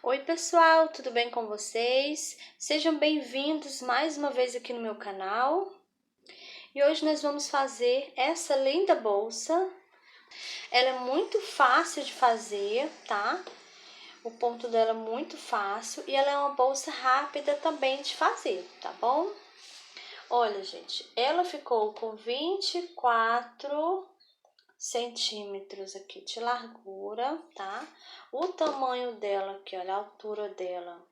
Oi pessoal, tudo bem com vocês? Sejam bem-vindos mais uma vez aqui no meu canal. E hoje nós vamos fazer essa linda bolsa. Ela é muito fácil de fazer, tá? O ponto dela é muito fácil e ela é uma bolsa rápida também de fazer, tá bom? Olha, gente, ela ficou com 24 centímetros aqui de largura, tá? O tamanho dela aqui, olha, a altura dela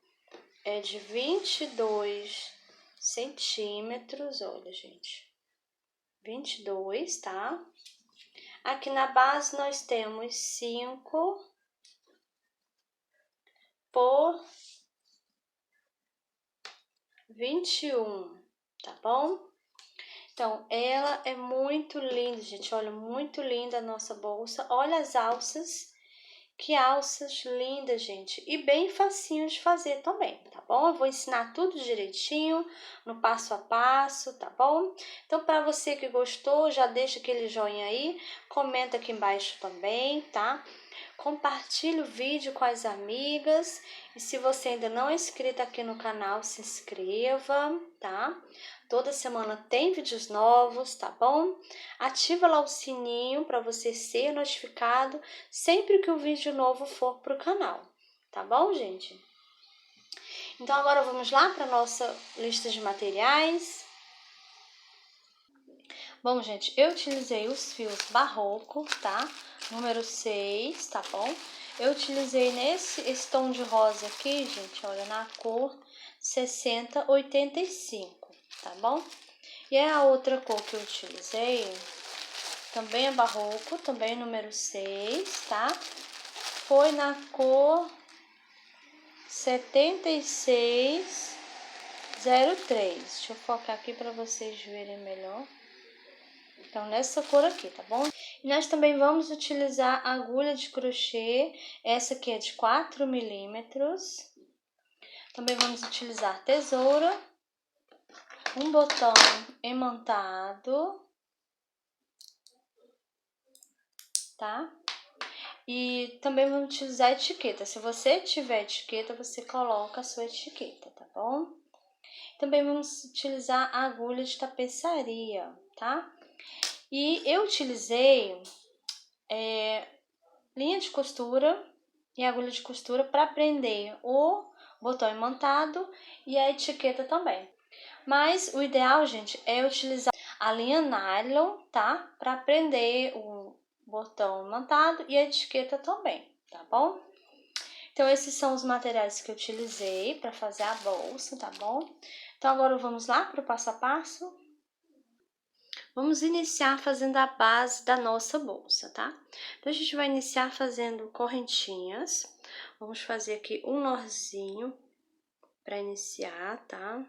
é de 22 centímetros, olha, gente, 22, tá? Aqui na base nós temos 5 por 21, tá bom? Então, ela é muito linda, gente, olha, muito linda a nossa bolsa. Olha as alças, que alças lindas, gente, e bem facinho de fazer também, tá bom? Eu vou ensinar tudo direitinho, no passo a passo, tá bom? Então, para você que gostou, já deixa aquele joinha aí, comenta aqui embaixo também, tá? Compartilhe o vídeo com as amigas e se você ainda não é inscrito aqui no canal, se inscreva, tá? Toda semana tem vídeos novos, tá bom? Ativa lá o sininho para você ser notificado sempre que o vídeo novo for pro canal, tá bom, gente? Então agora vamos lá para nossa lista de materiais. Bom, gente, eu utilizei os fios barroco, tá? Número 6, tá bom? Eu utilizei esse tom de rosa aqui, gente, olha, na cor 6085, tá bom? E a outra cor que eu utilizei também é barroco, também número 6, tá? Foi na cor 7603. Deixa eu focar aqui para vocês verem melhor. Então, nessa cor aqui, tá bom? E nós também vamos utilizar a agulha de crochê. Essa aqui é de 4 milímetros. Também vamos utilizar tesoura, um botão emantado, tá? E também vamos utilizar etiqueta. Se você tiver etiqueta, você coloca a sua etiqueta, tá bom? Também vamos utilizar a agulha de tapeçaria, tá? E eu utilizei linha de costura e agulha de costura para prender o botão imantado e a etiqueta também. Mas o ideal, gente, é utilizar a linha nylon, tá? Para prender o botão imantado e a etiqueta também, tá bom? Então, esses são os materiais que eu utilizei para fazer a bolsa, tá bom? Então, agora vamos lá para o passo a passo? Vamos iniciar fazendo a base da nossa bolsa, tá? Então, a gente vai iniciar fazendo correntinhas. Vamos fazer aqui um nozinho para iniciar, tá?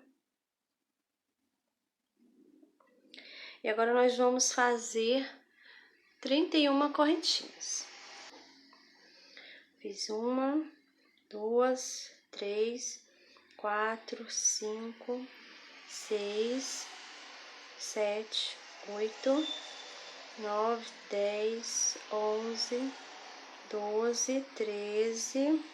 E agora nós vamos fazer 31 correntinhas. Fiz 1, 2, 3, 4, 5, 6, 7, 8, 9, 10, 11, 12, 13,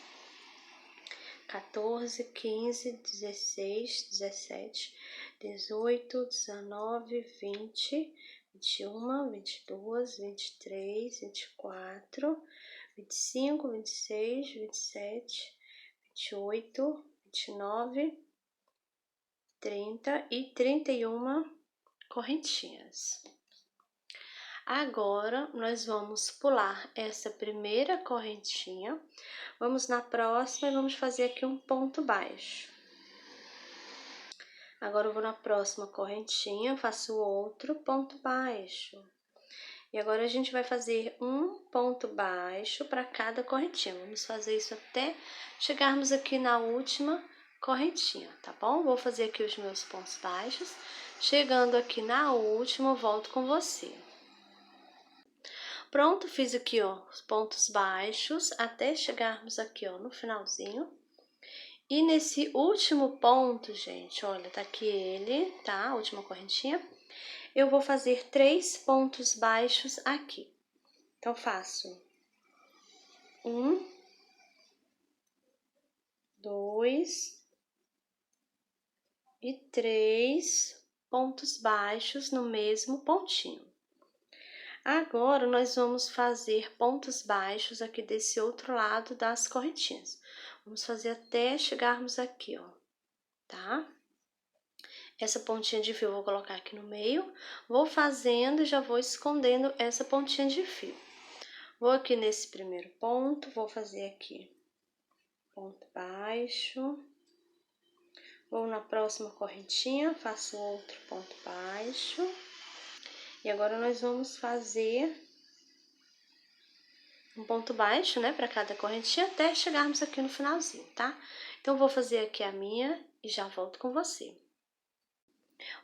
14, 15, 16, 17, 18, 19, 20, 21, 22, 23, 24, 25, 26, 27, 28, 29, 30 e 31 correntinhas. Agora, nós vamos pular essa primeira correntinha, vamos na próxima e vamos fazer aqui um ponto baixo. Agora, eu vou na próxima correntinha, faço outro ponto baixo. E agora, a gente vai fazer um ponto baixo para cada correntinha. Vamos fazer isso até chegarmos aqui na última correntinha, tá bom? Vou fazer aqui os meus pontos baixos. Chegando aqui na última, eu volto com você. Pronto, fiz aqui, ó, os pontos baixos até chegarmos aqui, ó, no finalzinho. E nesse último ponto, gente, olha, tá aqui ele, tá? A última correntinha. Eu vou fazer 3 pontos baixos aqui. Então, faço 1, 2 e 3 pontos baixos no mesmo pontinho. Agora, nós vamos fazer pontos baixos aqui desse outro lado das correntinhas. Vamos fazer até chegarmos aqui, ó, tá? Essa pontinha de fio eu vou colocar aqui no meio, vou fazendo e já vou escondendo essa pontinha de fio. Vou aqui nesse primeiro ponto, vou fazer aqui ponto baixo. Vou na próxima correntinha, faço outro ponto baixo. E agora, nós vamos fazer um ponto baixo, né, para cada correntinha, até chegarmos aqui no finalzinho, tá? Então, vou fazer aqui a minha e já volto com você.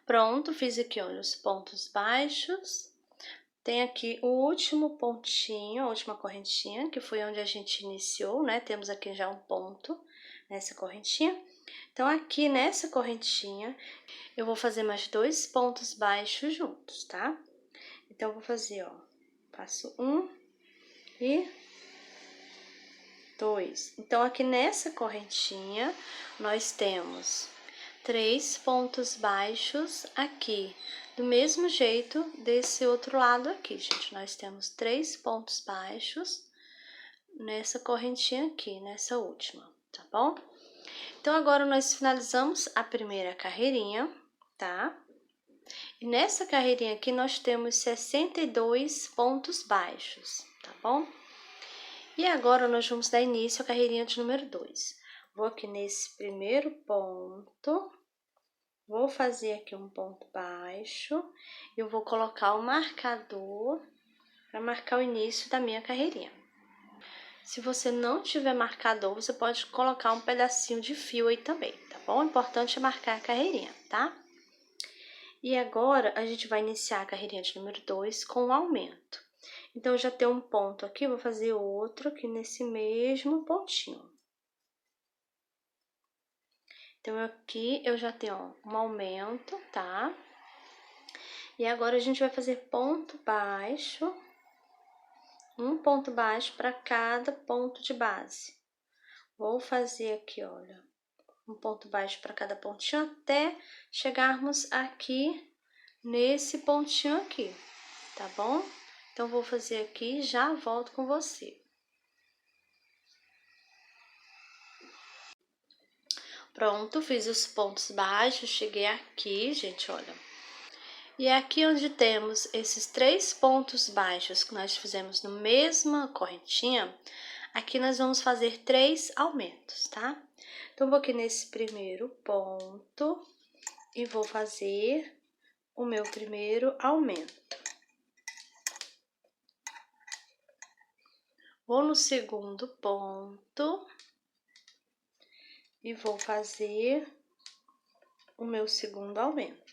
Pronto, fiz aqui, olha, os pontos baixos. Tem aqui o último pontinho, a última correntinha, que foi onde a gente iniciou, né? Temos aqui já um ponto nessa correntinha. Então, aqui nessa correntinha, eu vou fazer mais 2 pontos baixos juntos, tá? Então, eu vou fazer, ó, passo 1 e 2. Então, aqui nessa correntinha, nós temos 3 pontos baixos aqui. Do mesmo jeito desse outro lado aqui, gente. Nós temos 3 pontos baixos nessa correntinha aqui, nessa última, tá bom? Então, agora nós finalizamos a primeira carreirinha, tá? E nessa carreirinha aqui, nós temos 62 pontos baixos, tá bom? E agora, nós vamos dar início à carreirinha de número 2. Vou aqui nesse primeiro ponto, vou fazer aqui um ponto baixo, e eu vou colocar o marcador para marcar o início da minha carreirinha. Se você não tiver marcador, você pode colocar um pedacinho de fio aí também, tá bom? O importante é marcar a carreirinha, tá? E agora, a gente vai iniciar a carreirinha de número 2 com um aumento. Então, eu já tenho um ponto aqui, vou fazer outro aqui nesse mesmo pontinho. Então, aqui eu já tenho, ó, um aumento, tá? E agora, a gente vai fazer ponto baixo, um ponto baixo para cada ponto de base. Vou fazer aqui, olha, um ponto baixo para cada pontinho até chegarmos aqui nesse pontinho aqui, tá bom? Então, vou fazer aqui e já volto com você. Pronto, fiz os pontos baixos, cheguei aqui, gente, olha. E é aqui onde temos esses 3 pontos baixos que nós fizemos na mesma correntinha, aqui nós vamos fazer 3 aumentos, tá? Então, vou aqui nesse primeiro ponto e vou fazer o meu primeiro aumento. Vou no segundo ponto e vou fazer o meu segundo aumento.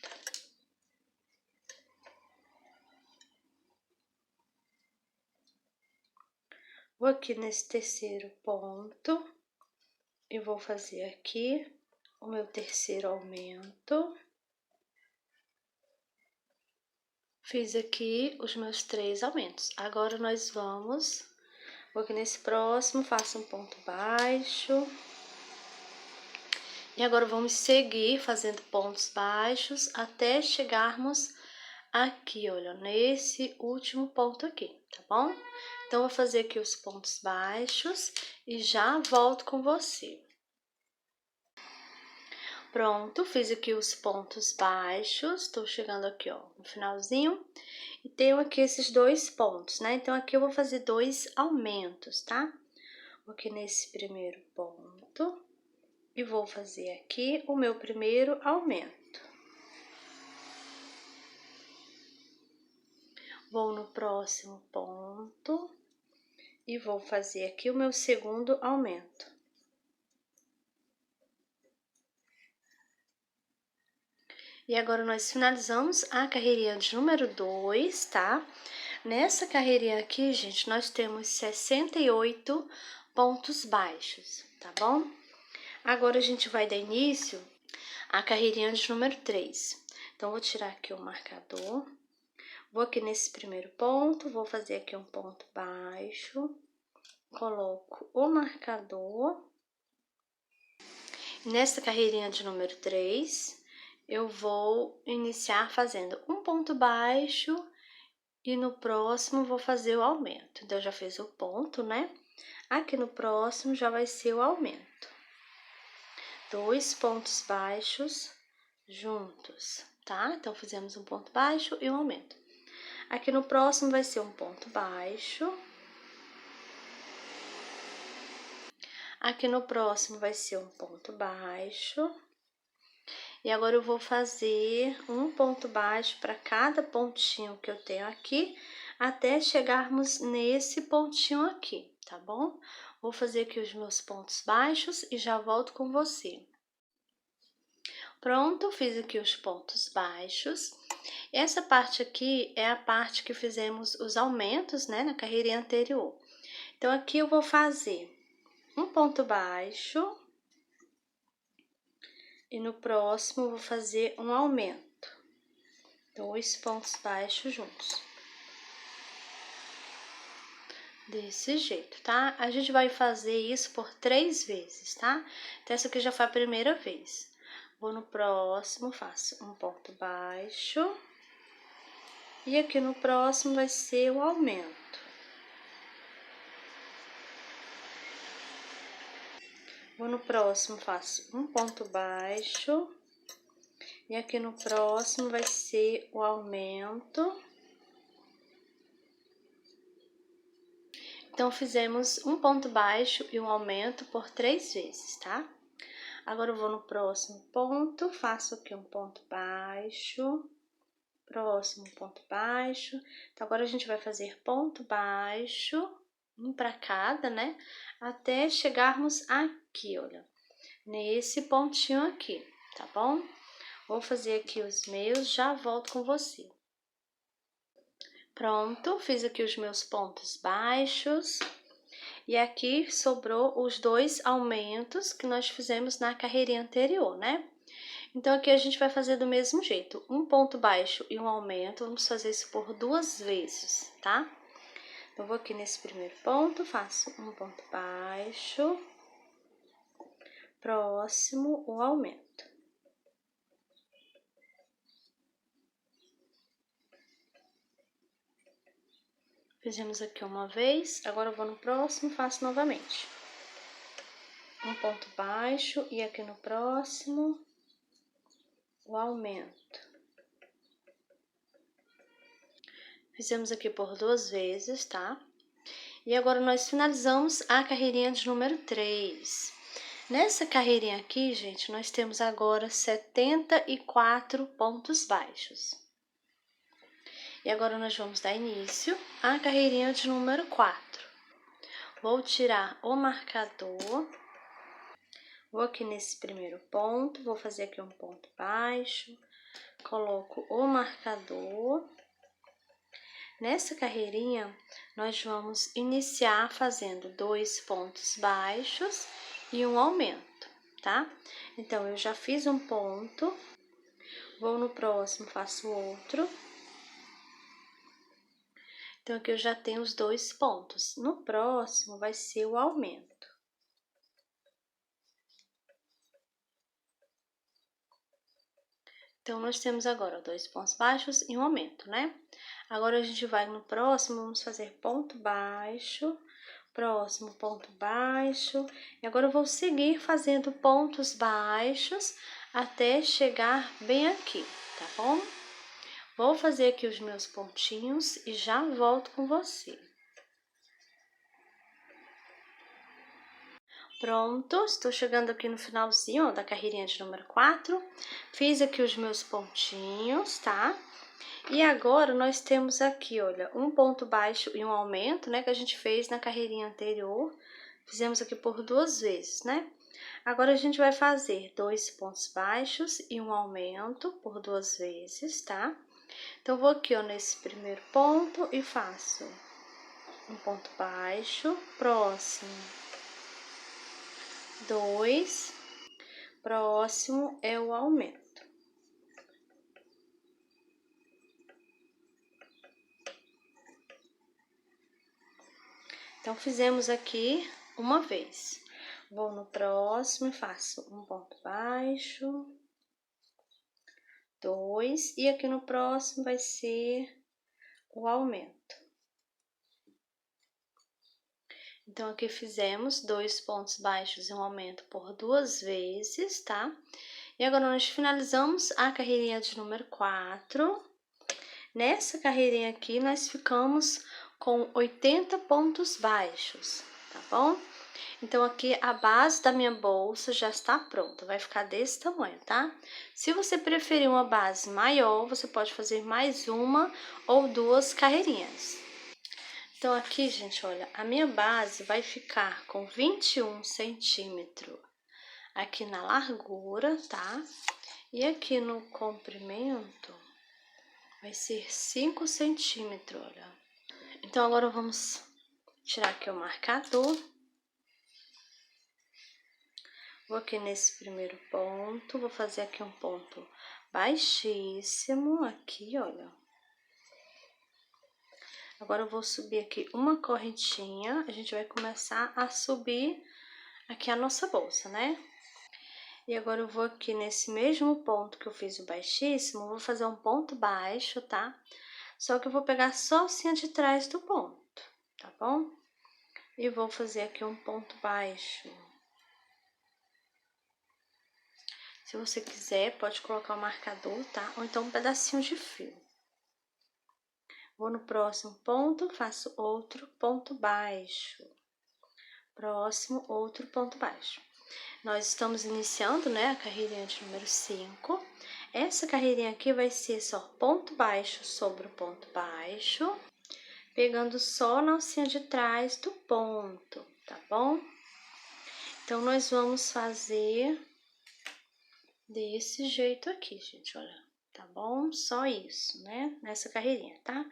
Vou aqui nesse terceiro ponto e vou fazer aqui o meu terceiro aumento. Fiz aqui os meus 3 aumentos. Agora, nós vou aqui nesse próximo, faço um ponto baixo. E agora, vamos seguir fazendo pontos baixos até chegarmos aqui, olha, nesse último ponto aqui, tá bom? Então, vou fazer aqui os pontos baixos e já volto com você. Pronto, fiz aqui os pontos baixos, tô chegando aqui, ó, no finalzinho. E tenho aqui esses 2 pontos, né? Então, aqui eu vou fazer 2 aumentos, tá? Vou aqui nesse primeiro ponto e vou fazer aqui o meu primeiro aumento. Vou no próximo ponto e vou fazer aqui o meu segundo aumento. E agora, nós finalizamos a carreirinha de número 2, tá? Nessa carreirinha aqui, gente, nós temos 68 pontos baixos, tá bom? Agora, a gente vai dar início à carreirinha de número 3. Então, vou tirar aqui o marcador. Vou aqui nesse primeiro ponto, vou fazer aqui um ponto baixo. Coloco o marcador. Nesta carreirinha de número 3, eu vou iniciar fazendo um ponto baixo e no próximo vou fazer o aumento. Então, eu já fiz o ponto, né? Aqui no próximo já vai ser o aumento. 2 pontos baixos juntos, tá? Então, fizemos um ponto baixo e um aumento. Aqui no próximo vai ser um ponto baixo. Aqui no próximo vai ser um ponto baixo. E agora eu vou fazer um ponto baixo para cada pontinho que eu tenho aqui, até chegarmos nesse pontinho aqui, tá bom? Vou fazer aqui os meus pontos baixos e já volto com você. Pronto, fiz aqui os pontos baixos. Essa parte aqui é a parte que fizemos os aumentos, né, na carreirinha anterior. Então, aqui eu vou fazer um ponto baixo e no próximo eu vou fazer um aumento. 2 pontos baixos juntos. Desse jeito, tá? A gente vai fazer isso por 3 vezes, tá? Então, essa aqui já foi a primeira vez. Vou no próximo, faço um ponto baixo. E aqui no próximo vai ser o aumento. Vou no próximo, faço um ponto baixo. E aqui no próximo vai ser o aumento. Então, fizemos um ponto baixo e um aumento por 3 vezes, tá? Agora, eu vou no próximo ponto, faço aqui um ponto baixo, próximo ponto baixo. Então, agora a gente vai fazer ponto baixo, um para cada, né? Até chegarmos aqui, olha, nesse pontinho aqui, tá bom? Vou fazer aqui os meus, já volto com você. Pronto, fiz aqui os meus pontos baixos. E aqui sobrou os 2 aumentos que nós fizemos na carreirinha anterior, né? Então, aqui a gente vai fazer do mesmo jeito. Um ponto baixo e um aumento, vamos fazer isso por 2 vezes, tá? Então, vou aqui nesse primeiro ponto, faço um ponto baixo, próximo, o aumento. Fizemos aqui uma vez, agora eu vou no próximo, faço novamente. Um ponto baixo e aqui no próximo, o aumento. Fizemos aqui por 2 vezes, tá? E agora nós finalizamos a carreirinha de número 3. Nessa carreirinha aqui, gente, nós temos agora 74 pontos baixos. E agora nós vamos dar início à carreirinha de número 4. Vou tirar o marcador. Vou aqui nesse primeiro ponto, vou fazer aqui um ponto baixo. Coloco o marcador. Nessa carreirinha, nós vamos iniciar fazendo 2 pontos baixos e um aumento, tá? Então, eu já fiz um ponto, vou no próximo, faço outro. Então, aqui eu já tenho os 2 pontos. No próximo, vai ser o aumento. Então, nós temos agora 2 pontos baixos e um aumento, né? Agora, a gente vai no próximo, vamos fazer ponto baixo, próximo ponto baixo. E agora, eu vou seguir fazendo pontos baixos até chegar bem aqui, tá bom? Vou fazer aqui os meus pontinhos e já volto com você. Pronto, estou chegando aqui no finalzinho, ó, da carreirinha de número 4. Fiz aqui os meus pontinhos, tá? E agora, nós temos aqui, olha, um ponto baixo e um aumento, né? Que a gente fez na carreirinha anterior. Fizemos aqui por 2 vezes, né? Agora, a gente vai fazer 2 pontos baixos e um aumento por 2 vezes, tá? Então, vou aqui, ó, nesse primeiro ponto e faço um ponto baixo, próximo, 2, próximo é o aumento. Então, fizemos aqui uma vez. Vou no próximo e faço um ponto baixo, 2, e aqui no próximo vai ser o aumento. Então, aqui fizemos 2 pontos baixos e um aumento por 2 vezes, tá? E agora, nós finalizamos a carreirinha de número 4. Nessa carreirinha aqui, nós ficamos com 80 pontos baixos, tá bom? Então, aqui a base da minha bolsa já está pronta, vai ficar desse tamanho, tá? Se você preferir uma base maior, você pode fazer mais uma ou 2 carreirinhas. Então, aqui, gente, olha, a minha base vai ficar com 21 centímetros aqui na largura, tá? E aqui no comprimento vai ser 5 centímetros, olha. Então, agora vamos tirar aqui o marcador. Vou aqui nesse primeiro ponto, vou fazer aqui um ponto baixíssimo, aqui, olha. Agora, eu vou subir aqui uma correntinha, a gente vai começar a subir aqui a nossa bolsa, né? E agora, eu vou aqui nesse mesmo ponto que eu fiz o baixíssimo, vou fazer um ponto baixo, tá? Só que eu vou pegar só a alcinha de trás do ponto, tá bom? E vou fazer aqui um ponto baixo. Se você quiser, pode colocar o marcador, tá? Ou então um pedacinho de fio. Vou no próximo ponto, faço outro ponto baixo. Próximo, outro ponto baixo. Nós estamos iniciando, né, a carreirinha de número 5. Essa carreirinha aqui vai ser só ponto baixo sobre o ponto baixo, pegando só na alcinha de trás do ponto, tá bom? Então, nós vamos fazer desse jeito aqui, gente, olha, tá bom? Só isso, né, nessa carreirinha, tá?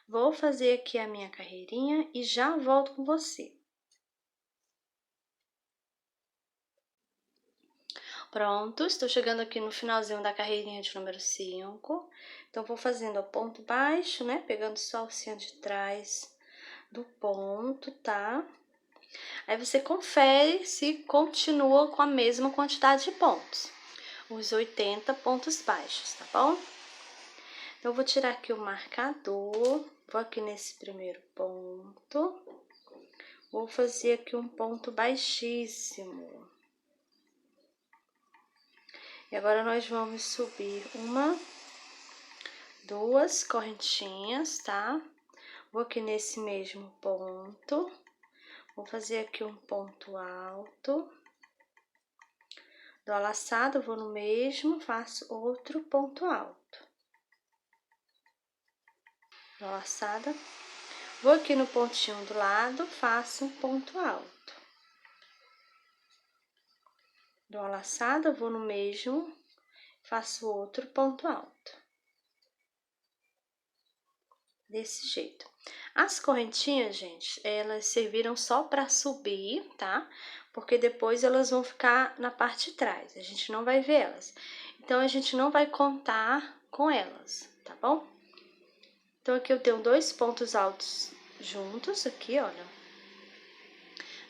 Vou fazer aqui a minha carreirinha e já volto com você. Pronto, estou chegando aqui no finalzinho da carreirinha de número 5. Então, vou fazendo o ponto baixo, né? Pegando só a alcinha de trás do ponto, tá? Aí, você confere se continua com a mesma quantidade de pontos. Os 80 pontos baixos, tá bom? Então, eu vou tirar aqui o marcador, vou aqui nesse primeiro ponto, vou fazer aqui um ponto baixíssimo. E agora, nós vamos subir uma, 2 correntinhas, tá? Vou aqui nesse mesmo ponto, vou fazer aqui um ponto alto. Dou a laçada, vou no mesmo, faço outro ponto alto. Dou a laçada, vou aqui no pontinho do lado, faço um ponto alto. Dou a laçada, vou no mesmo, faço outro ponto alto. Desse jeito. As correntinhas, gente, elas serviram só para subir, tá? Porque depois elas vão ficar na parte de trás, a gente não vai ver elas. Então, a gente não vai contar com elas, tá bom? Então, aqui eu tenho 2 pontos altos juntos, aqui, olha.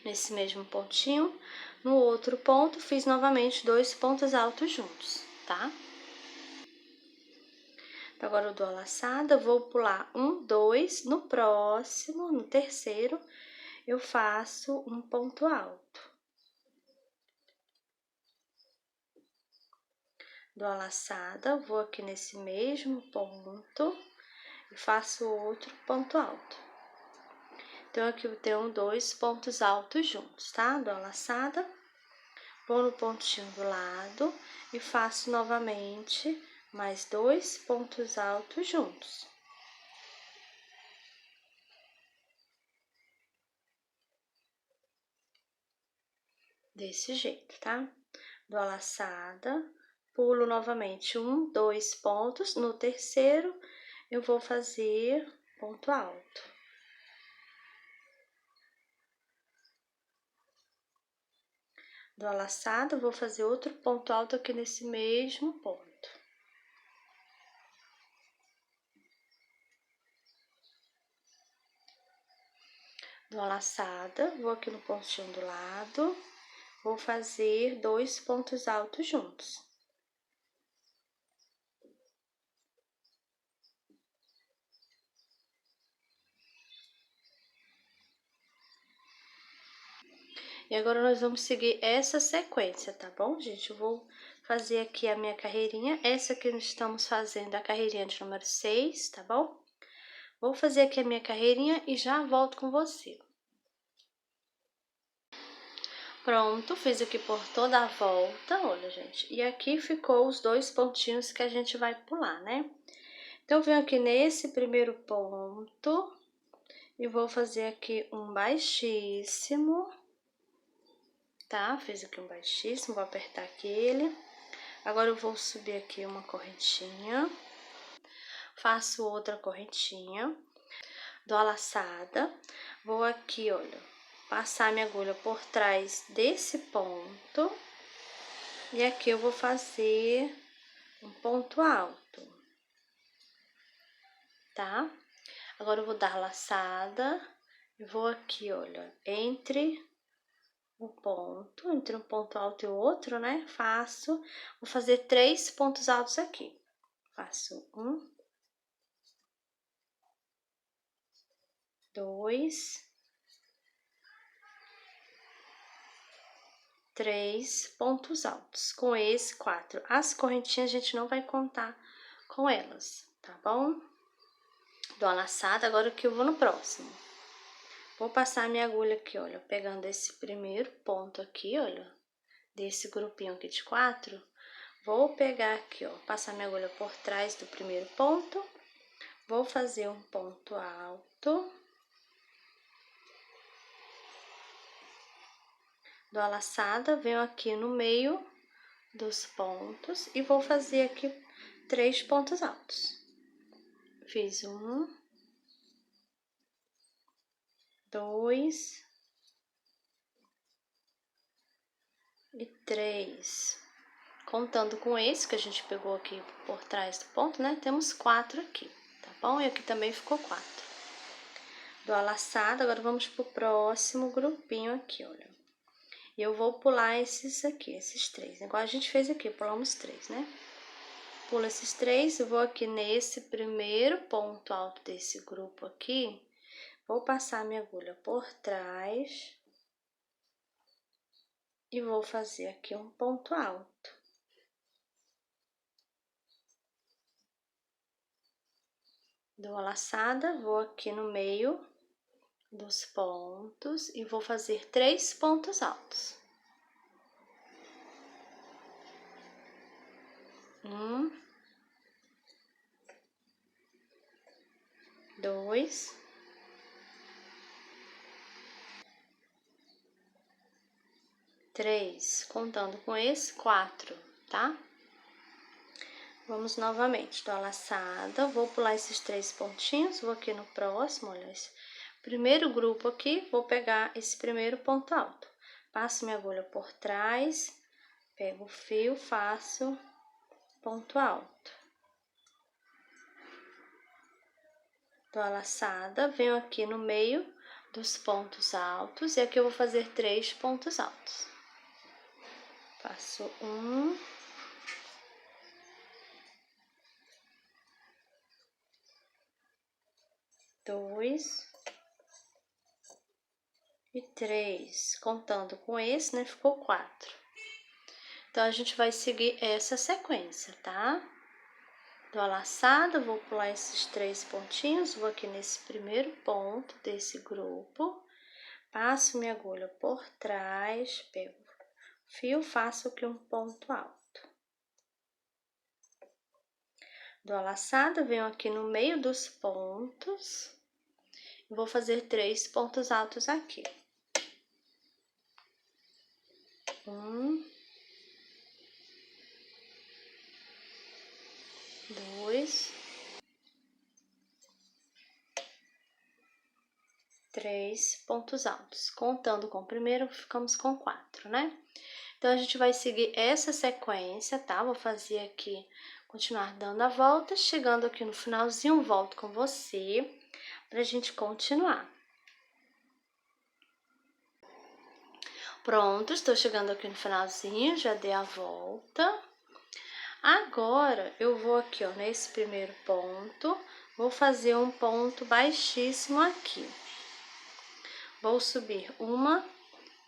Nesse mesmo pontinho. No outro ponto, fiz novamente 2 pontos altos juntos, tá? Então, agora eu dou a laçada, vou pular 1, 2, no próximo, no terceiro, eu faço um ponto alto. Dou a laçada, vou aqui nesse mesmo ponto e faço outro ponto alto. Então, aqui eu tenho 2 pontos altos juntos, tá? Dou a laçada, vou no pontinho do lado e faço novamente mais 2 pontos altos juntos. Desse jeito, tá? Dou a laçada, pulo novamente 1, 2 pontos. No terceiro, eu vou fazer ponto alto. Dou a laçada, vou fazer outro ponto alto aqui nesse mesmo ponto. Dou a laçada, vou aqui no pontinho do lado, vou fazer 2 pontos altos juntos. E agora nós vamos seguir essa sequência, tá bom, gente? Eu vou fazer aqui a minha carreirinha, essa que nós estamos fazendo, a carreirinha de número 6, tá bom? Vou fazer aqui a minha carreirinha e já volto com você. Pronto, fiz aqui por toda a volta, olha, gente. E aqui ficou os 2 pontinhos que a gente vai pular, né? Então, eu venho aqui nesse primeiro ponto e vou fazer aqui um baixíssimo, tá? Fiz aqui um baixíssimo, vou apertar aqui ele. Agora, eu vou subir aqui uma correntinha, faço outra correntinha, dou a laçada, vou aqui, olha, passar minha agulha por trás desse ponto e aqui eu vou fazer um ponto alto, tá? Agora, eu vou dar laçada e vou aqui, olha, entre um ponto alto e o outro, né? Vou fazer 3 pontos altos aqui. Faço 1, 2, 3 pontos altos. Com esse, 4. As correntinhas a gente não vai contar com elas, tá bom? Dou a laçada, agora que eu vou no próximo. Vou passar minha agulha aqui, olha, pegando esse primeiro ponto aqui, olha, desse grupinho aqui de 4. Vou pegar aqui, ó, passar minha agulha por trás do primeiro ponto, vou fazer um ponto alto, dou a laçada, venho aqui no meio dos pontos e vou fazer aqui 3 pontos altos. Fiz 1, 2 e 3. Contando com esse que a gente pegou aqui por trás do ponto, né? Temos 4 aqui, tá bom? E aqui também ficou 4. Dou a laçada, agora vamos pro próximo grupinho aqui, olha. E eu vou pular esses aqui, esses 3, igual a gente fez aqui, pulamos 3, né? Pulo esses 3, eu vou aqui nesse primeiro ponto alto desse grupo aqui, vou passar minha agulha por trás e vou fazer aqui um ponto alto. Dou a laçada, vou aqui no meio dos pontos e vou fazer 3 pontos altos. 1, 2, 3, contando com esse, 4, tá? Vamos novamente, dou a laçada, vou pular esses 3 pontinhos, vou aqui no próximo, olha, esse primeiro grupo aqui, vou pegar esse primeiro ponto alto. Passo minha agulha por trás, pego o fio, faço ponto alto. Dou a laçada, venho aqui no meio dos pontos altos e aqui eu vou fazer 3 pontos altos. Faço 1, 2 e 3, contando com esse, né, ficou 4. Então, a gente vai seguir essa sequência, tá? Dou a laçada, vou pular esses 3 pontinhos, vou aqui nesse primeiro ponto desse grupo, passo minha agulha por trás, pego o fio, faço aqui um ponto alto. Dou a laçada, venho aqui no meio dos pontos, vou fazer 3 pontos altos aqui. 1, 2, 3 pontos altos. Contando com o primeiro, ficamos com 4, né? Então, a gente vai seguir essa sequência, tá? Vou fazer aqui, continuar dando a volta, chegando aqui no finalzinho, volto com você pra gente continuar. Pronto, estou chegando aqui no finalzinho, já dei a volta. Agora, eu vou aqui, ó, nesse primeiro ponto, vou fazer um ponto baixíssimo aqui. Vou subir uma,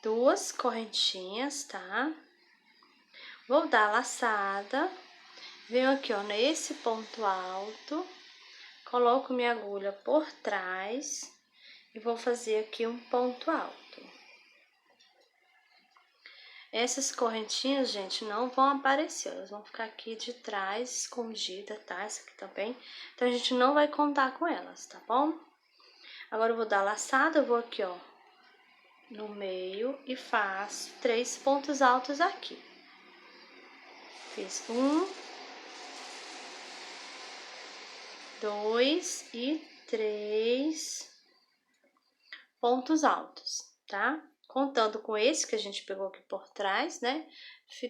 duas correntinhas, tá? Vou dar a laçada, venho aqui, ó, nesse ponto alto, coloco minha agulha por trás e vou fazer aqui um ponto alto. Essas correntinhas, gente, não vão aparecer, elas vão ficar aqui de trás, escondida, tá? Essa aqui também. Então, a gente não vai contar com elas, tá bom? Agora, eu vou dar a laçada, eu vou aqui, ó, no meio e faço 3 pontos altos aqui. Fiz 1, 2 e 3 pontos altos, tá? Contando com esse que a gente pegou aqui por trás, né?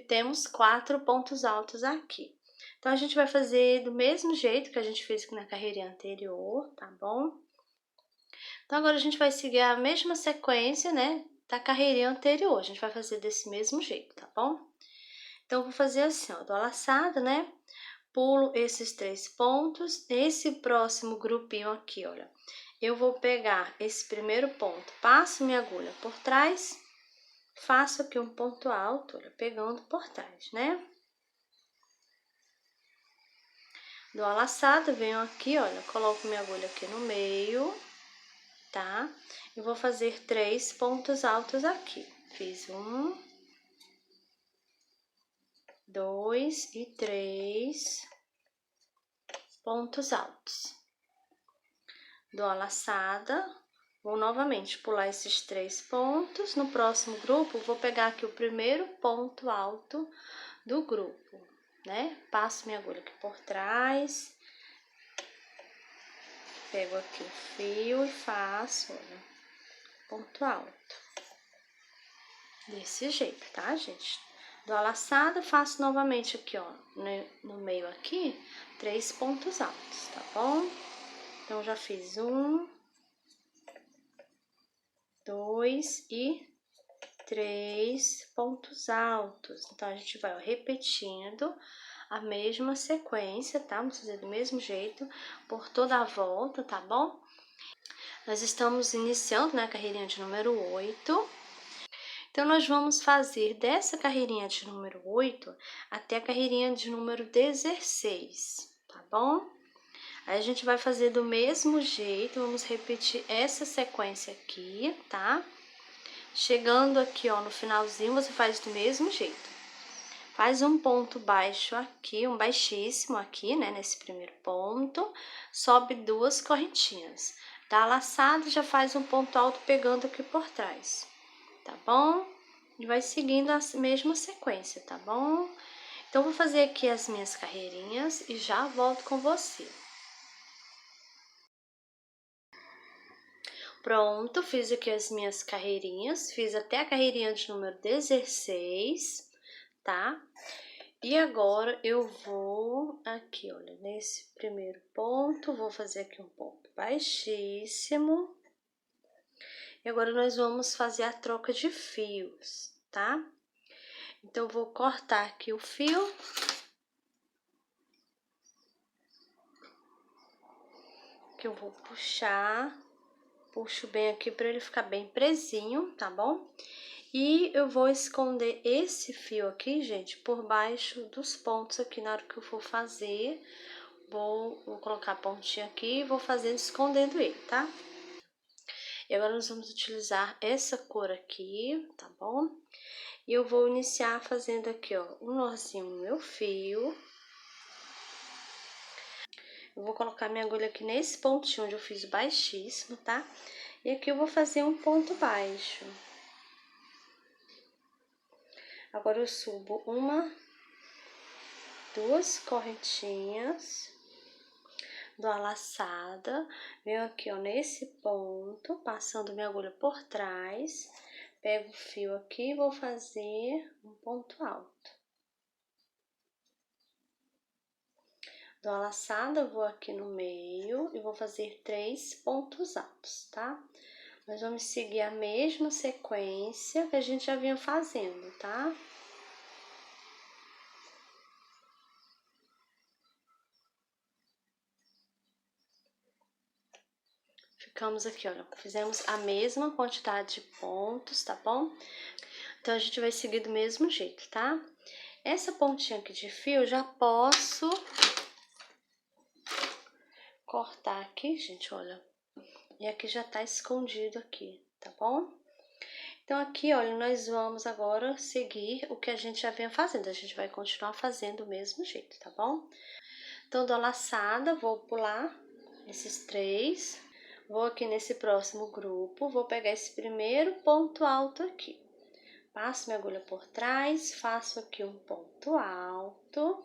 Temos 4 pontos altos aqui. Então, a gente vai fazer do mesmo jeito que a gente fez na carreirinha anterior, tá bom? Então, agora a gente vai seguir a mesma sequência, né, da carreirinha anterior. A gente vai fazer desse mesmo jeito, tá bom? Então, vou fazer assim, ó, dou a laçada, né? Pulo esses 3 pontos. Esse próximo grupinho aqui, olha, eu vou pegar esse primeiro ponto, passo minha agulha por trás, faço aqui um ponto alto, olha, pegando por trás, né? Dou a laçada, venho aqui, olha, coloco minha agulha aqui no meio, tá? E vou fazer 3 pontos altos aqui. Fiz 1, 2 e 3 pontos altos. Dou a laçada, vou novamente pular esses 3 pontos. No próximo grupo, vou pegar aqui o primeiro ponto alto do grupo, né? Passo minha agulha aqui por trás, pego aqui o fio e faço, olha, ponto alto. Desse jeito, tá, gente? Dou a laçada, faço novamente aqui, ó, no meio aqui, 3 pontos altos, tá bom? Então, já fiz 1, 2 e 3 pontos altos. Então, a gente vai, ó, repetindo a mesma sequência, tá? Vamos fazer do mesmo jeito por toda a volta, tá bom? Nós estamos iniciando, né, a carreirinha de número 8. Então, nós vamos fazer dessa carreirinha de número 8 até a carreirinha de número 16, tá bom? Aí, a gente vai fazer do mesmo jeito, vamos repetir essa sequência aqui, tá? Chegando aqui, ó, no finalzinho, você faz do mesmo jeito. Faz um ponto baixo aqui, um baixíssimo aqui, né, nesse primeiro ponto, sobe 2 correntinhas. Dá a laçada e já faz um ponto alto pegando aqui por trás, tá bom? E vai seguindo a mesma sequência, tá bom? Então, vou fazer aqui as minhas carreirinhas e já volto com você. Pronto, fiz aqui as minhas carreirinhas, fiz até a carreirinha de número 16, tá? E agora, eu vou aqui, olha, nesse primeiro ponto, vou fazer aqui um ponto baixíssimo. E agora, nós vamos fazer a troca de fios, tá? Então, vou cortar aqui o fio. Que eu vou puxar, puxo bem aqui para ele ficar bem presinho, tá bom? E eu vou esconder esse fio aqui, gente, por baixo dos pontos aqui na hora que eu for fazer. Vou colocar a pontinha aqui e vou fazendo escondendo ele, tá? E agora nós vamos utilizar essa cor aqui, tá bom? E eu vou iniciar fazendo aqui, ó, um nozinho no meu fio. Eu vou colocar minha agulha aqui nesse pontinho onde eu fiz baixíssimo, tá? E aqui eu vou fazer um ponto baixo. Agora, eu subo uma, 2 correntinhas, dou a laçada, venho aqui, ó, nesse ponto, passando minha agulha por trás, pego o fio aqui e vou fazer um ponto alto. Dou a laçada, vou aqui no meio e vou fazer 3 pontos altos, tá? Nós vamos seguir a mesma sequência que a gente já vinha fazendo, tá? Ficamos aqui, olha, fizemos a mesma quantidade de pontos, tá bom? Então, a gente vai seguir do mesmo jeito, tá? Essa pontinha aqui de fio, eu já posso cortar aqui, gente, olha. E aqui já tá escondido aqui, tá bom? Então, aqui, olha, nós vamos agora seguir o que a gente já vinha fazendo. A gente vai continuar fazendo do mesmo jeito, tá bom? Então, dou laçada, vou pular esses 3. Vou aqui nesse próximo grupo, vou pegar esse primeiro ponto alto aqui. Passo minha agulha por trás, faço aqui um ponto alto.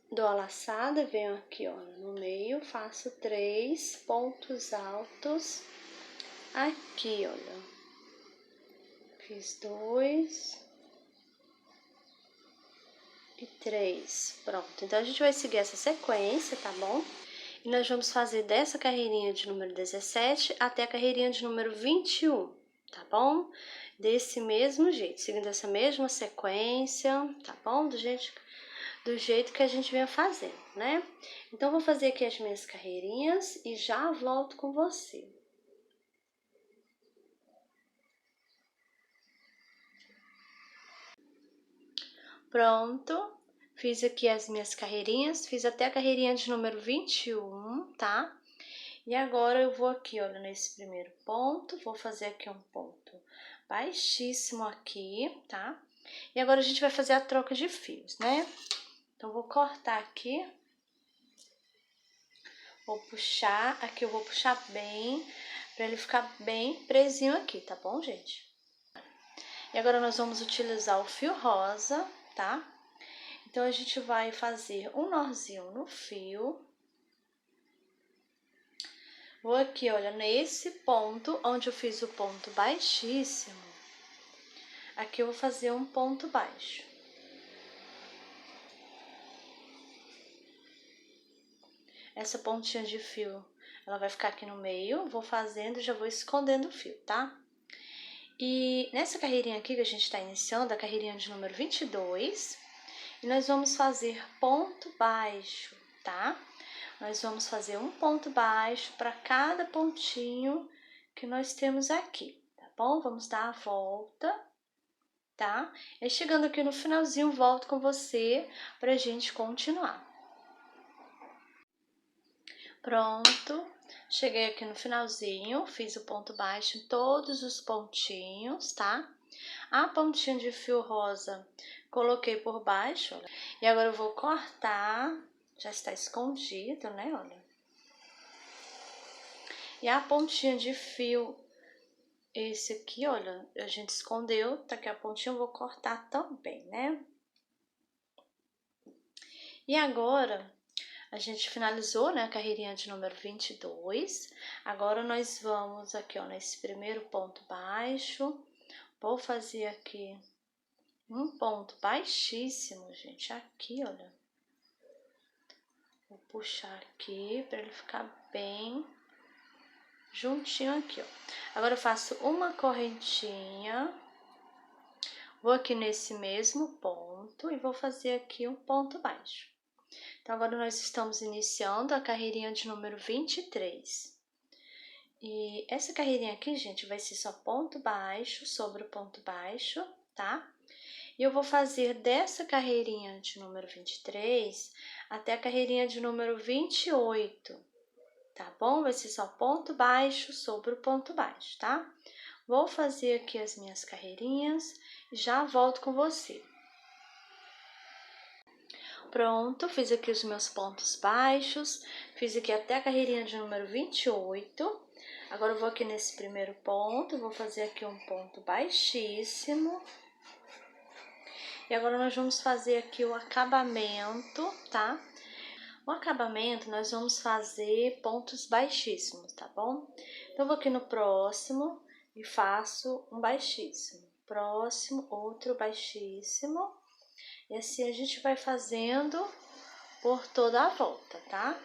Dou a laçada, venho aqui, ó, no meio, faço 3 pontos altos aqui, olha. Fiz 2 e 3. Pronto, então a gente vai seguir essa sequência, tá bom? E nós vamos fazer dessa carreirinha de número 17 até a carreirinha de número 21, tá bom? Desse mesmo jeito, seguindo essa mesma sequência, tá bom? Do jeito que a gente vinha fazendo, né? Então, vou fazer aqui as minhas carreirinhas e já volto com você. Pronto, fiz aqui as minhas carreirinhas, fiz até a carreirinha de número 21, tá? E agora eu vou aqui, olha, nesse primeiro ponto, vou fazer aqui um ponto baixíssimo aqui, tá? E agora a gente vai fazer a troca de fios, né? Então, vou cortar aqui, vou puxar, aqui eu vou puxar bem, pra ele ficar bem presinho aqui, tá bom, gente? E agora nós vamos utilizar o fio rosa, tá? Então, a gente vai fazer um nozinho no fio. Vou aqui, olha, nesse ponto onde eu fiz o ponto baixíssimo, aqui eu vou fazer um ponto baixo. Essa pontinha de fio, ela vai ficar aqui no meio, vou fazendo e já vou escondendo o fio, tá? E nessa carreirinha aqui que a gente tá iniciando, a carreirinha de número 22, e nós vamos fazer ponto baixo, tá? Nós vamos fazer um ponto baixo para cada pontinho que nós temos aqui, tá bom? Vamos dar a volta, tá? E chegando aqui no finalzinho, volto com você pra gente continuar. Pronto, cheguei aqui no finalzinho, fiz o ponto baixo em todos os pontinhos, tá? A pontinha de fio rosa coloquei por baixo, olha. E agora eu vou cortar, já está escondido, né, olha. E a pontinha de fio, esse aqui, olha, a gente escondeu, tá aqui a pontinha, eu vou cortar também, né? E agora, a gente finalizou, né, a carreirinha de número 22. Agora, nós vamos aqui, ó, nesse primeiro ponto baixo. Vou fazer aqui um ponto baixíssimo, gente, aqui, olha. Vou puxar aqui para ele ficar bem juntinho aqui, ó. Agora, eu faço uma correntinha. Vou aqui nesse mesmo ponto e vou fazer aqui um ponto baixo. Então, agora nós estamos iniciando a carreirinha de número 23. E essa carreirinha aqui, gente, vai ser só ponto baixo sobre o ponto baixo, tá? E eu vou fazer dessa carreirinha de número 23 até a carreirinha de número 28, tá bom? Vai ser só ponto baixo sobre o ponto baixo, tá? Vou fazer aqui as minhas carreirinhas e já volto com você. Pronto, fiz aqui os meus pontos baixos, fiz aqui até a carreirinha de número 28. Agora, eu vou aqui nesse primeiro ponto, vou fazer aqui um ponto baixíssimo. E agora, nós vamos fazer aqui o acabamento, tá? O acabamento, nós vamos fazer pontos baixíssimos, tá bom? Então, eu vou aqui no próximo e faço um baixíssimo. Próximo, outro baixíssimo. E assim a gente vai fazendo por toda a volta, tá?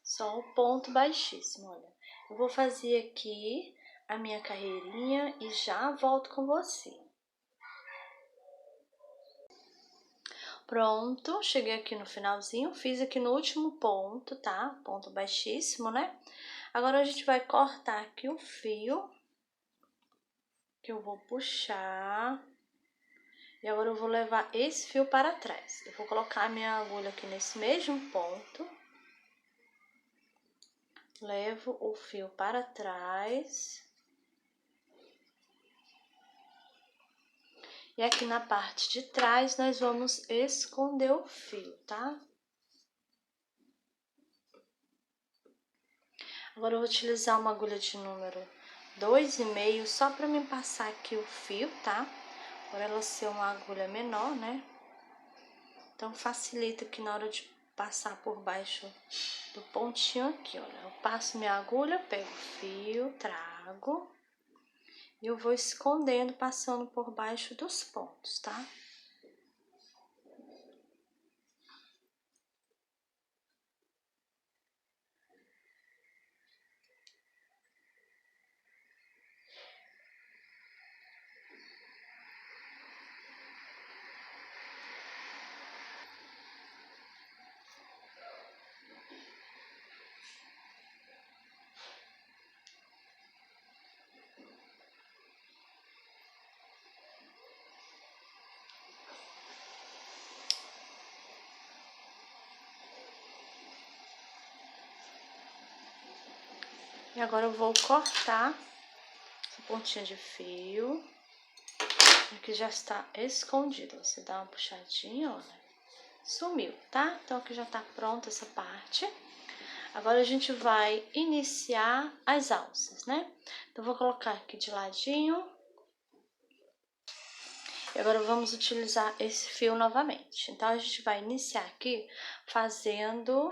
Só o ponto baixíssimo, olha. Eu vou fazer aqui a minha carreirinha e já volto com você. Pronto, cheguei aqui no finalzinho, fiz aqui no último ponto, tá? Ponto baixíssimo, né? Agora a gente vai cortar aqui o fio, que eu vou puxar. E agora eu vou levar esse fio para trás. Eu vou colocar a minha agulha aqui nesse mesmo ponto. Levo o fio para trás. E aqui na parte de trás nós vamos esconder o fio, tá? Agora eu vou utilizar uma agulha de número 2,5 só para me passar aqui o fio, tá? Por ela ser uma agulha menor, né? Então facilita aqui na hora de passar por baixo do pontinho aqui, olha. Eu passo minha agulha, pego o fio, trago. E eu vou escondendo, passando por baixo dos pontos, tá? E agora eu vou cortar essa pontinha de fio. Aqui já está escondido. Você dá uma puxadinha, olha. Sumiu, tá? Então aqui já tá pronta essa parte. Agora a gente vai iniciar as alças, né? Então vou colocar aqui de ladinho. E agora vamos utilizar esse fio novamente. Então a gente vai iniciar aqui fazendo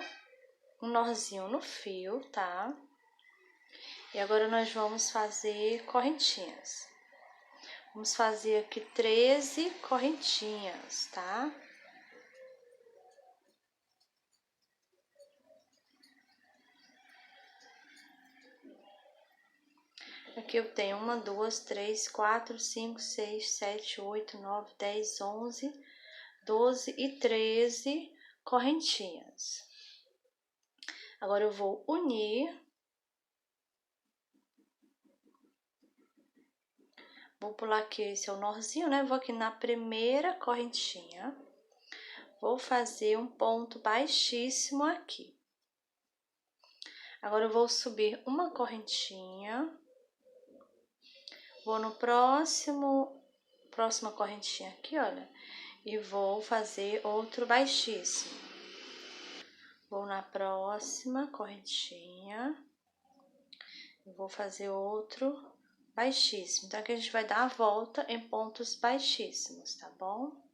um nozinho no fio, tá? E agora nós vamos fazer correntinhas. Vamos fazer aqui 13 correntinhas, tá? Aqui eu tenho 1, 2, 3, 4, 5, 6, 7, 8, 9, 10, 11, 12 e 13 correntinhas. Agora eu vou unir. Vou pular aqui, esse é o nozinho, né? Vou aqui na primeira correntinha. Vou fazer um ponto baixíssimo aqui. Agora eu vou subir uma correntinha. Vou no próxima correntinha aqui, olha, e vou fazer outro baixíssimo. Vou na próxima correntinha, e vou fazer outro baixíssimo. Então, aqui a gente vai dar a volta em pontos baixíssimos, tá bom?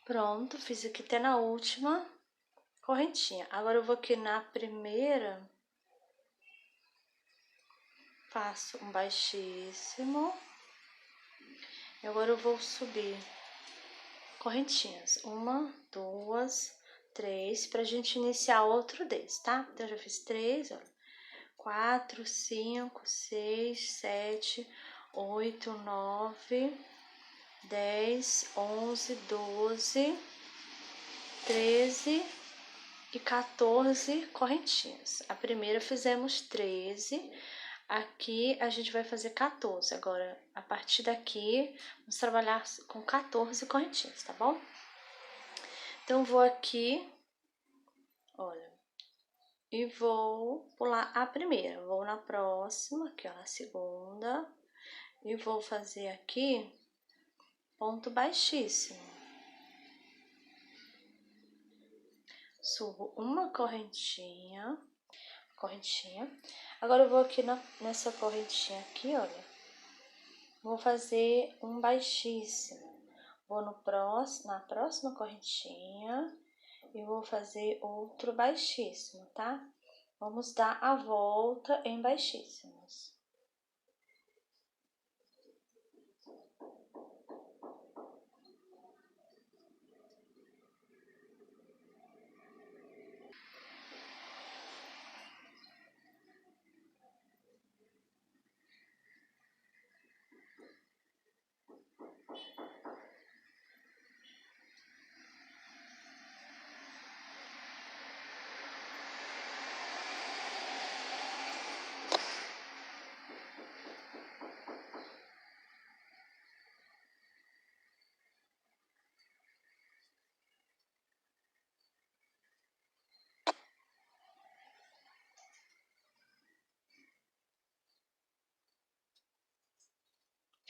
Pronto, fiz aqui até na última correntinha. Agora eu vou aqui na primeira, faço um baixíssimo. E agora eu vou subir correntinhas, 1, 2, 3, pra gente iniciar outro desse, tá? Então, eu já fiz 3, olha, 4, 5, 6, 7, 8, 9, 10, 11, 12, 13 e 14 correntinhas. A primeira fizemos 13, aqui a gente vai fazer 14. Agora, a partir daqui, vamos trabalhar com 14 correntinhas, tá bom? Então, vou aqui, olha, e vou pular a primeira. Vou na próxima, aqui ó, na segunda, e vou fazer aqui ponto baixíssimo. Subo uma correntinha. Agora eu vou aqui nessa correntinha aqui, olha. Vou fazer um baixíssimo. Vou na próxima correntinha e vou fazer outro baixíssimo, tá? Vamos dar a volta em baixíssimos.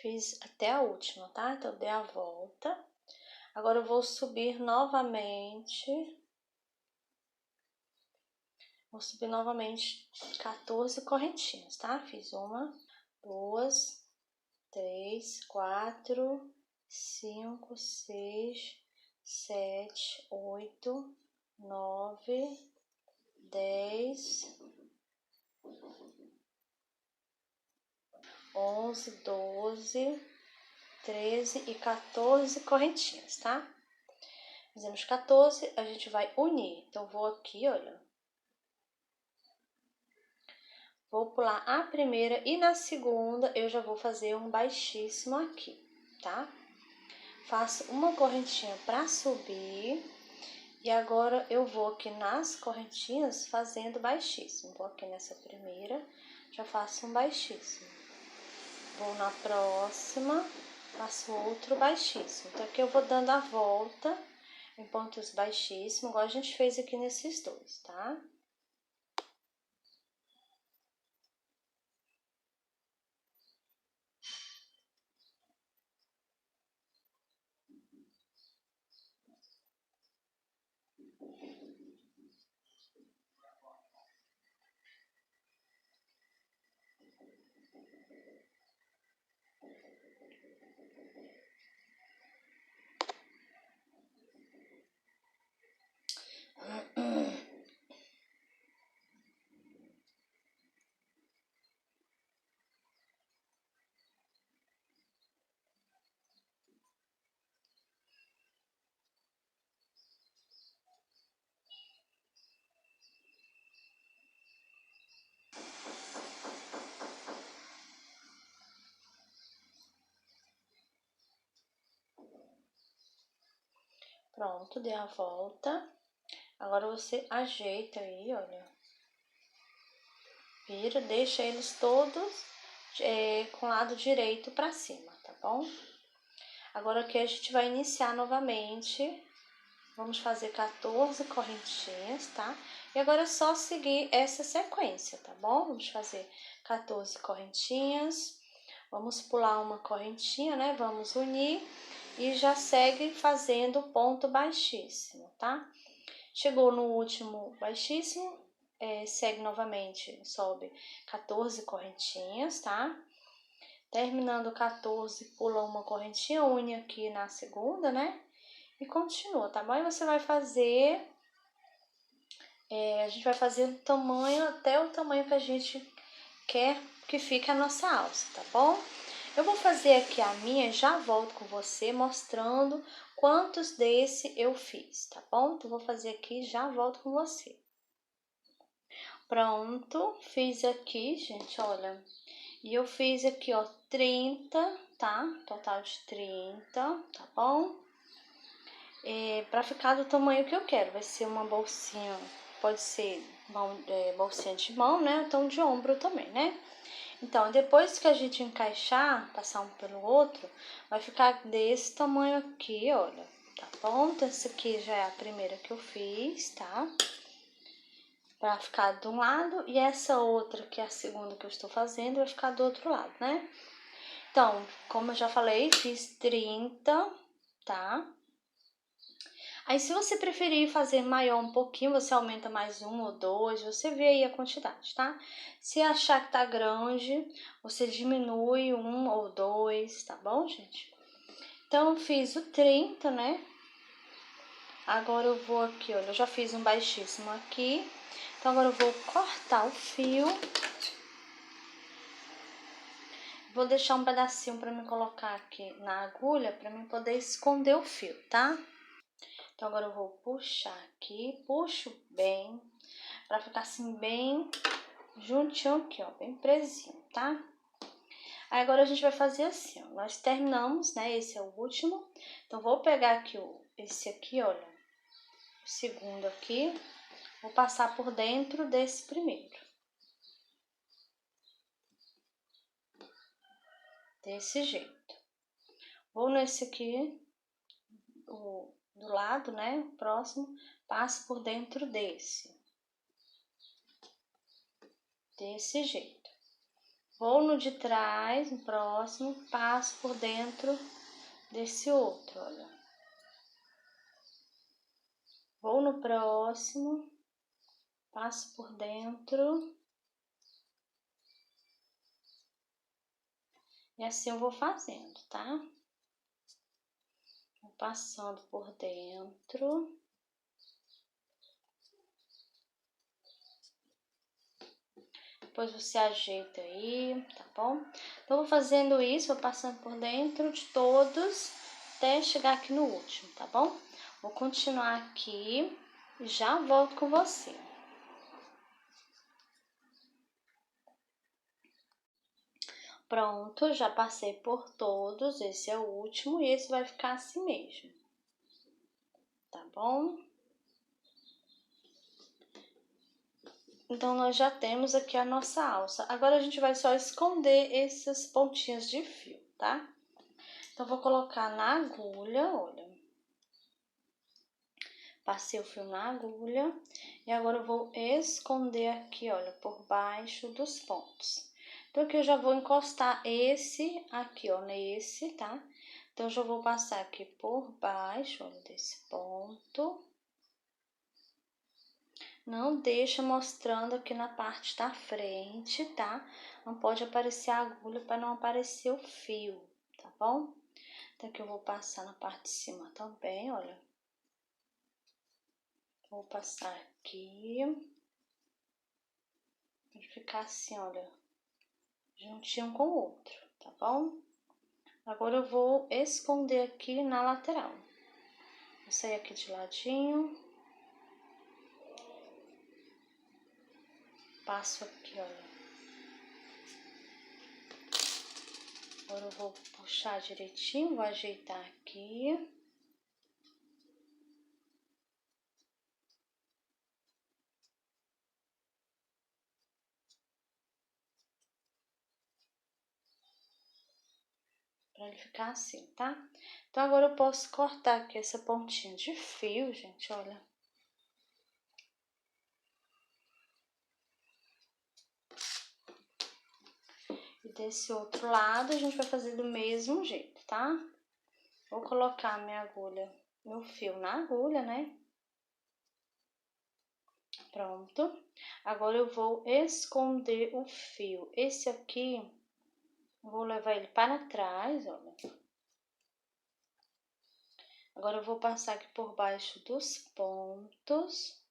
Fiz até a última, tá? Então, dei a volta. Agora, eu vou subir novamente. Vou subir novamente 14 correntinhas, tá? Fiz uma, duas, 3, 4, 5, 6, 7, 8, 9, 10, 11, 12, 13 e 14 correntinhas, tá? Fizemos 14, a gente vai unir. Então, vou aqui, olha. Vou pular a primeira e na segunda eu já vou fazer um baixíssimo aqui, tá? Faço uma correntinha para subir e agora eu vou aqui nas correntinhas fazendo baixíssimo. Vou aqui nessa primeira, já faço um baixíssimo. Vou na próxima, faço outro baixíssimo. Então, aqui eu vou dando a volta em pontos baixíssimos, igual a gente fez aqui nesses dois, tá? Pronto, dei a volta. Agora você ajeita aí, olha. Vira, deixa eles todos com o lado direito pra cima, tá bom? Agora aqui a gente vai iniciar novamente. Vamos fazer 14 correntinhas, tá? E agora é só seguir essa sequência, tá bom? Vamos fazer 14 correntinhas. Vamos pular uma correntinha, né? Vamos unir e já segue fazendo ponto baixíssimo, tá? Chegou no último baixíssimo, segue novamente, sobe 14 correntinhas, tá? Terminando 14, pula uma correntinha, une aqui na segunda, né? E continua, tá bom? E você vai fazer, a gente vai fazer o tamanho, até o tamanho que a gente quer que fique a nossa alça, tá bom? Eu vou fazer aqui a minha, já volto com você mostrando quantos desse eu fiz, tá bom? Então, vou fazer aqui, já volto com você. Pronto, fiz aqui, gente, olha. E eu fiz aqui, ó, 30 tá? Total de 30, tá bom? Pra ficar do tamanho que eu quero, vai ser uma bolsinha, pode ser bolsinha de mão, né? Então de ombro também, né? Então, depois que a gente encaixar, passar um pelo outro, vai ficar desse tamanho aqui, olha, tá bom? Então, essa aqui já é a primeira que eu fiz, tá? Pra ficar de um lado, e essa outra, que é a segunda que eu estou fazendo, vai ficar do outro lado, né? Então, como eu já falei, fiz 30, tá? Aí, se você preferir fazer maior um pouquinho, você aumenta mais um ou dois, você vê aí a quantidade, tá? Se achar que tá grande, você diminui um ou dois, tá bom, gente? Então, fiz o 30, né? Agora eu vou aqui, olha, eu já fiz um baixíssimo aqui. Então, agora eu vou cortar o fio. Vou deixar um pedacinho pra me colocar aqui na agulha, pra mim poder esconder o fio, tá? Então, agora eu vou puxar aqui, puxo bem, pra ficar assim bem juntinho aqui, ó, bem presinho, tá? Aí agora a gente vai fazer assim, ó, nós terminamos, né, esse é o último. Então, vou pegar aqui esse aqui, olha, o segundo aqui, vou passar por dentro desse primeiro. Desse jeito. Vou nesse aqui, do lado, né, próximo, passo por dentro desse. Desse jeito. Vou no de trás, no próximo, passo por dentro desse outro, olha. Vou no próximo, passo por dentro. E assim eu vou fazendo, tá? Vou passando por dentro. Depois você ajeita aí, tá bom? Então, vou fazendo isso, vou passando por dentro de todos, até chegar aqui no último, tá bom? Vou continuar aqui e já volto com você. Pronto, já passei por todos, esse é o último e esse vai ficar assim mesmo, tá bom? Então, nós já temos aqui a nossa alça. Agora, a gente vai só esconder essas pontinhas de fio, tá? Então, vou colocar na agulha, olha. Passei o fio na agulha e agora eu vou esconder aqui, olha, por baixo dos pontos. Então, aqui eu já vou encostar esse aqui, ó, nesse, tá? Então, eu já vou passar aqui por baixo, olha, desse ponto. Não deixa mostrando aqui na parte da frente, tá? Não pode aparecer a agulha para não aparecer o fio, tá bom? Então, aqui eu vou passar na parte de cima também, olha. Vou passar aqui. Vai ficar assim, olha, juntinho com o outro, tá bom? Agora eu vou esconder aqui na lateral. Vou sair aqui de ladinho. Passo aqui, olha. Agora eu vou puxar direitinho, vou ajeitar aqui. Pra ele ficar assim, tá? Então, agora eu posso cortar aqui essa pontinha de fio, gente, olha. E desse outro lado, a gente vai fazer do mesmo jeito, tá? Vou colocar minha agulha, meu fio na agulha, né? Pronto. Agora eu vou esconder o fio. Esse aqui, vou levar ele para trás, olha. Agora eu vou passar aqui por baixo dos pontos.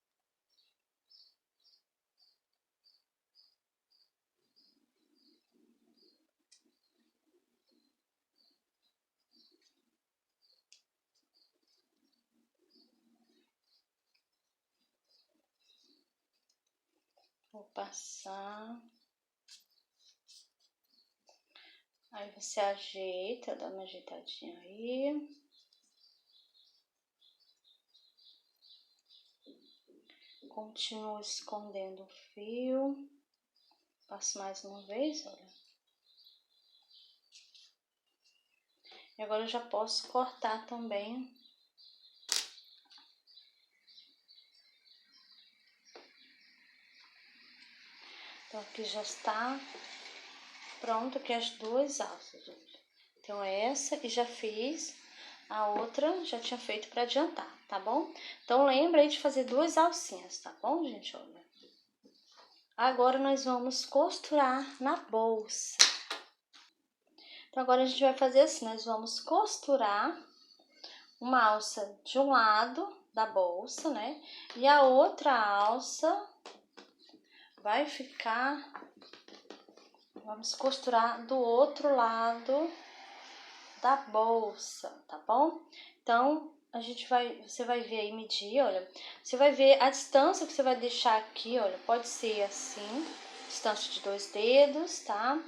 Vou passar. Aí você ajeita, dá uma ajeitadinha aí. Continua escondendo o fio. Passo mais uma vez, olha. E agora eu já posso cortar também. Então aqui já está pronto aqui as duas alças. Então essa e já fiz, a outra já tinha feito para adiantar, tá bom? Então lembra aí de fazer duas alcinhas, tá bom, gente? Olha. Agora nós vamos costurar na bolsa. Então agora a gente vai fazer assim, nós vamos costurar uma alça de um lado da bolsa, né? E a outra alça vai ficar, vamos costurar do outro lado da bolsa, tá bom? Então, você vai ver aí, medir, olha, você vai ver a distância que você vai deixar aqui, olha, pode ser assim, distância de 2 dedos, tá?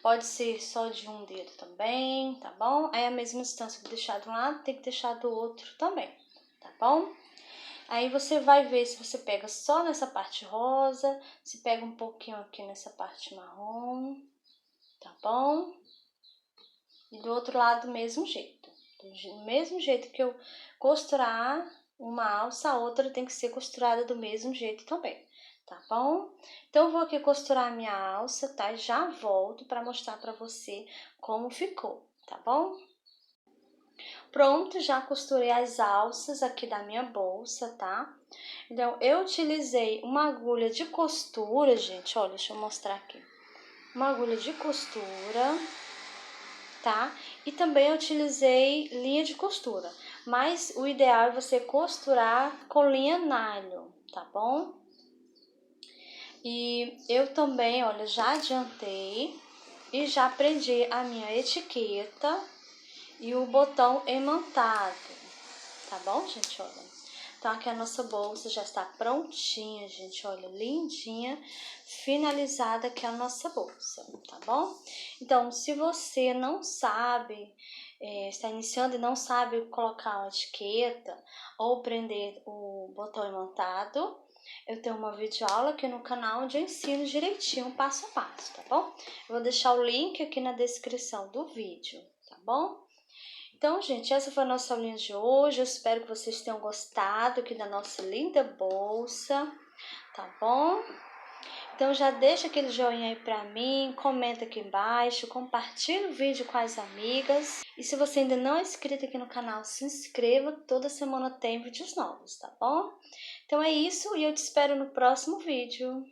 Pode ser só de um dedo também, tá bom? Aí a mesma distância que deixar de um lado, tem que deixar do outro também, tá bom? Aí você vai ver se você pega só nessa parte rosa, se pega um pouquinho aqui nessa parte marrom, tá bom? E do outro lado do mesmo jeito. Do mesmo jeito que eu costurar uma alça, a outra tem que ser costurada do mesmo jeito também, tá bom? Então eu vou aqui costurar a minha alça, tá? E já volto para mostrar para você como ficou, tá bom? Pronto, já costurei as alças aqui da minha bolsa, tá? Então, eu utilizei uma agulha de costura, gente, olha, deixa eu mostrar aqui. Uma agulha de costura, tá? E também eu utilizei linha de costura, mas o ideal é você costurar com linha nylon, tá bom? E eu também, olha, já adiantei e já prendi a minha etiqueta e o botão imantado, tá bom, gente? Olha. Então, aqui a nossa bolsa já está prontinha, gente, olha, lindinha, finalizada aqui a nossa bolsa, tá bom? Então, se você não sabe, está iniciando e não sabe colocar uma etiqueta ou prender o botão imantado, eu tenho uma videoaula aqui no canal onde eu ensino direitinho, passo a passo, tá bom? Eu vou deixar o link aqui na descrição do vídeo, tá bom? Então, gente, essa foi a nossa aulinha de hoje. Eu espero que vocês tenham gostado aqui da nossa linda bolsa, tá bom? Então, já deixa aquele joinha aí pra mim, comenta aqui embaixo, compartilha o vídeo com as amigas. E se você ainda não é inscrito aqui no canal, se inscreva, toda semana tem vídeos novos, tá bom? Então é isso e eu te espero no próximo vídeo.